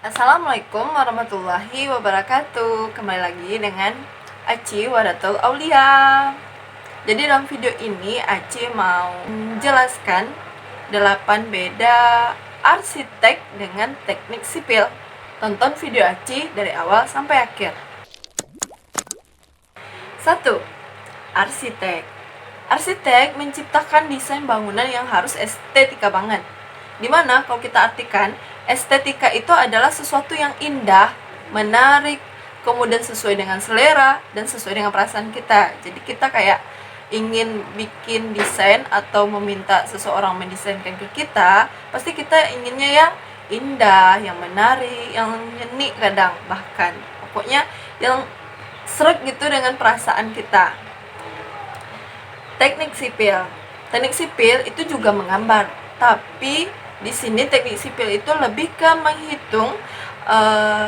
Assalamualaikum warahmatullahi wabarakatuh. Kembali lagi dengan Aci Wadatul Aulia. Jadi dalam video ini Aci mau menjelaskan 8 beda arsitek dengan teknik sipil. Tonton video Aci dari awal sampai akhir. 1. Arsitek. Arsitek menciptakan desain bangunan yang harus estetika banget. Dimana kalau kita artikan, estetika itu adalah sesuatu yang indah, menarik, kemudian sesuai dengan selera dan sesuai dengan perasaan kita. Jadi kita kayak ingin bikin desain atau meminta seseorang mendesainkan ke kita, pasti kita inginnya yang indah, yang menarik, yang nyeni kadang bahkan. Pokoknya yang seret gitu dengan perasaan kita. Teknik sipil. Teknik sipil itu juga menggambar, tapi di sini teknik sipil itu lebih ke menghitung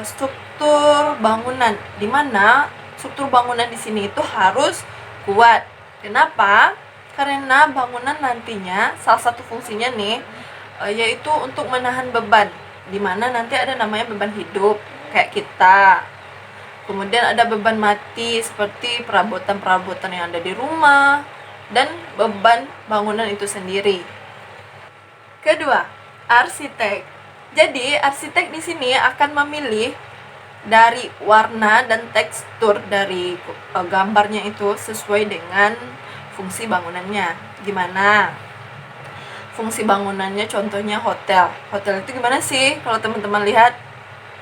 struktur bangunan, di mana struktur bangunan di sini itu harus kuat. Kenapa? Karena bangunan nantinya salah satu fungsinya nih yaitu untuk menahan beban, di mana nanti ada namanya beban hidup kayak kita. Kemudian ada beban mati seperti perabotan-perabotan yang ada di rumah dan beban bangunan itu sendiri. Kedua, arsitek. Jadi, arsitek di sini akan memilih dari warna dan tekstur dari gambarnya itu sesuai dengan fungsi bangunannya. Gimana? Fungsi bangunannya contohnya hotel. Hotel itu gimana sih kalau teman-teman lihat?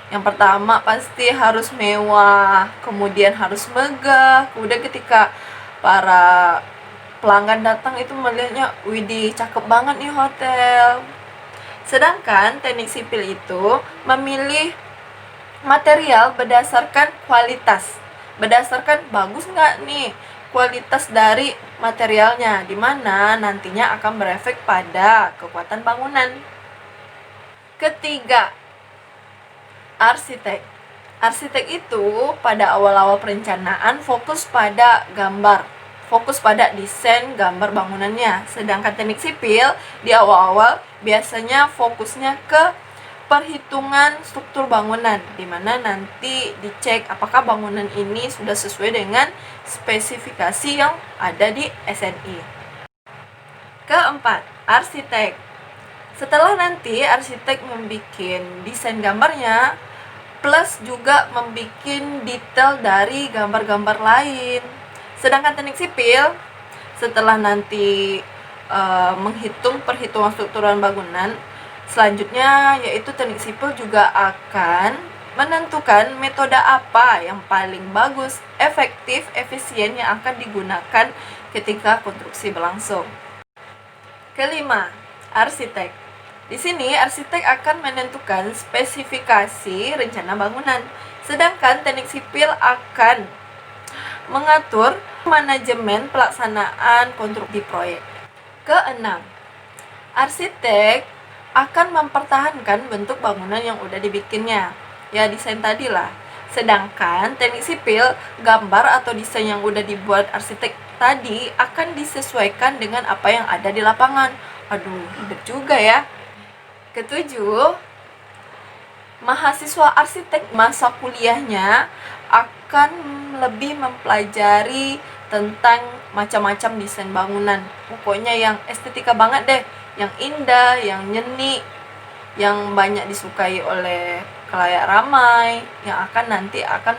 Yang pertama pasti harus mewah, kemudian harus megah, kemudian ketika para pelanggan datang itu melihatnya, widih cakep banget nih hotel. Sedangkan teknik sipil itu memilih material berdasarkan kualitas, berdasarkan bagus nggak nih kualitas dari materialnya, dimana nantinya akan berefek pada kekuatan bangunan. Ketiga, arsitek. Arsitek itu pada awal-awal perencanaan fokus pada gambar, fokus pada desain gambar bangunannya. Sedangkan teknik sipil di awal-awal biasanya fokusnya ke perhitungan struktur bangunan, di mana nanti dicek apakah bangunan ini sudah sesuai dengan spesifikasi yang ada di SNI. Keempat, arsitek. Setelah nanti arsitek membuat desain gambarnya, plus juga membuat detail dari gambar-gambar lain. Sedangkan teknik sipil setelah nanti menghitung perhitungan struktural bangunan, selanjutnya yaitu teknik sipil juga akan menentukan metode apa yang paling bagus, efektif, efisien yang akan digunakan ketika konstruksi berlangsung. Kelima, arsitek. Di sini arsitek akan menentukan spesifikasi rencana bangunan, sedangkan teknik sipil akan mengatur manajemen pelaksanaan konstruksi proyek. Keenam, arsitek akan mempertahankan bentuk bangunan yang udah dibikinnya, ya desain tadi lah. Sedangkan teknik sipil, gambar atau desain yang udah dibuat arsitek tadi akan disesuaikan dengan apa yang ada di lapangan. Aduh, ribet juga ya. Ketujuh, mahasiswa arsitek masa kuliahnya akan lebih mempelajari tentang macam-macam desain bangunan. Pokoknya yang estetika banget deh, yang indah, yang nyeni, yang banyak disukai oleh khalayak ramai, yang nanti akan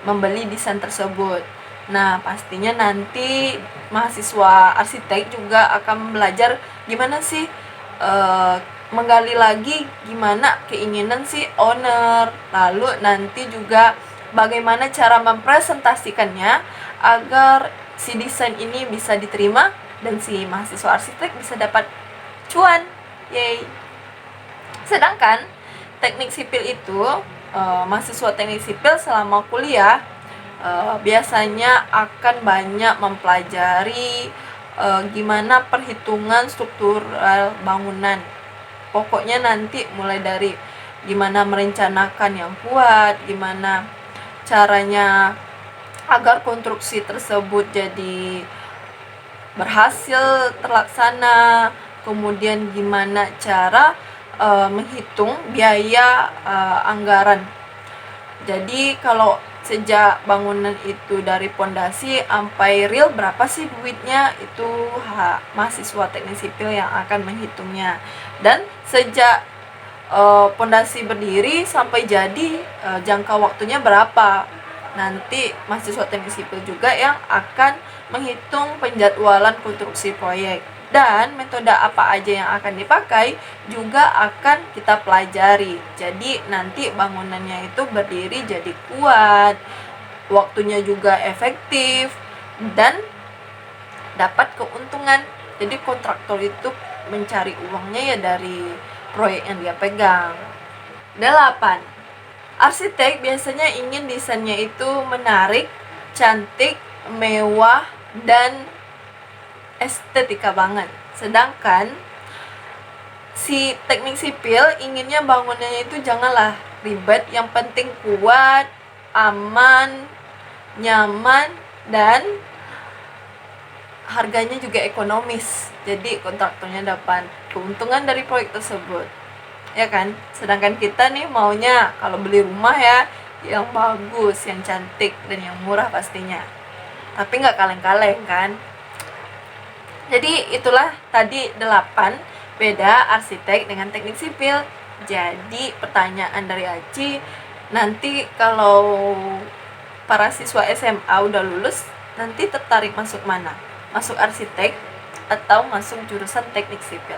membeli desain tersebut. Nah, pastinya nanti mahasiswa arsitek juga akan belajar gimana sih menggali lagi gimana keinginan si owner, lalu nanti juga bagaimana cara mempresentasikannya agar si desain ini bisa diterima dan si mahasiswa arsitek bisa dapat cuan. Yay. Sedangkan teknik sipil itu mahasiswa teknik sipil selama kuliah biasanya akan banyak mempelajari gimana perhitungan struktural bangunan. Pokoknya nanti mulai dari gimana merencanakan yang kuat, gimana caranya agar konstruksi tersebut jadi berhasil terlaksana, kemudian gimana cara menghitung biaya anggaran. Jadi kalau sejak bangunan itu dari pondasi sampai real berapa sih duitnya, itu mahasiswa teknik sipil yang akan menghitungnya. Dan sejak pondasi berdiri sampai jadi jangka waktunya berapa, nanti mahasiswa teknik sipil juga yang akan menghitung penjadwalan konstruksi proyek. Dan metode apa aja yang akan dipakai juga akan kita pelajari. Jadi nanti bangunannya itu berdiri jadi kuat, waktunya juga efektif, dan dapat keuntungan. Jadi kontraktor itu mencari uangnya ya dari proyek yang dia pegang. 8. Arsitek biasanya ingin desainnya itu menarik, cantik, mewah, dan estetika banget. Sedangkan si teknik sipil inginnya bangunannya itu janganlah ribet, yang penting kuat, aman, nyaman, dan harganya juga ekonomis. Jadi kontraktornya dapat keuntungan dari proyek tersebut, ya kan? Sedangkan kita nih maunya kalau beli rumah ya yang bagus, yang cantik, dan yang murah pastinya, tapi nggak kaleng-kaleng kan. Jadi itulah tadi 8 beda arsitek dengan teknik sipil. Jadi pertanyaan dari Aci, nanti kalau para siswa SMA udah lulus, nanti tertarik masuk mana? Masuk arsitek atau masuk jurusan teknik sipil?